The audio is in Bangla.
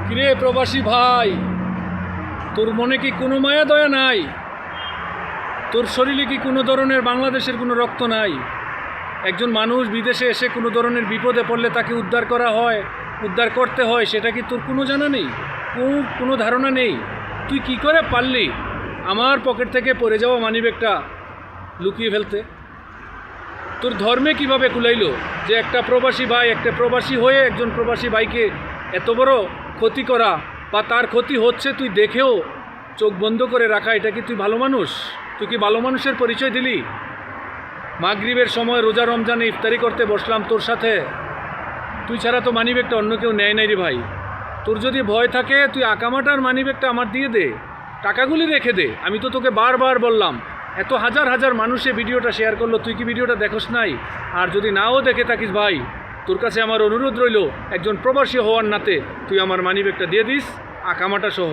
কিরে প্রবাসী ভাই, তোর মনে কি কোনো মায়া দয়া নাই? তোর শরীরে কি কোনো ধরনের বাংলাদেশের কোনো রক্ত নাই? একজন মানুষ বিদেশে এসে কোনো ধরনের বিপদে পড়লে তাকে উদ্ধার করা হয়, উদ্ধার করতে হয়, সেটা কি তোর কোনো জানা নেই? কোনো ধারণা নেই? তুই কি করে পারলি আমার পকেট থেকে পড়ে যাওয়া মানিব্যাগটা লুকিয়ে ফেলতে? তোর ধর্মে কিভাবে কুলাইলো যে একটা প্রবাসী ভাই, একটা প্রবাসী হয়ে একজন প্রবাসী ভাইকে এত বড় ক্ষতি করা, বা তার ক্ষতি হচ্ছে তুই দেখেও চোখ বন্ধ করে রাখা? এটা কি তুই ভালো মানুষ? তুই কি ভালো মানুষের পরিচয় দিলি? মাগরিবের সময় রোজা রমজানে ইফতারি করতে বসলাম তোর সাথে, তুই ছাড়া তো মানিব্যাগটা অন্য কেউ নেয় নাই রে ভাই। তোর যদি ভয় থাকে তুই আকামাটার মানিব্যাগটা আমার দিয়ে দে, টাকাগুলি রেখে দে। আমি তো তোকে বারবার বললাম, এত হাজার হাজার মানুষে ভিডিওটা শেয়ার করলো, তুই কি ভিডিওটা দেখোস নাই? আর যদি নাও দেখে থাকিস ভাই, তোর কাছে আমার অনুরোধ রইল, একজন প্রবাসী হওয়ার নাতে তুই আমার মানিব্যাগটা দিয়ে দিস, আকামাটা সহ।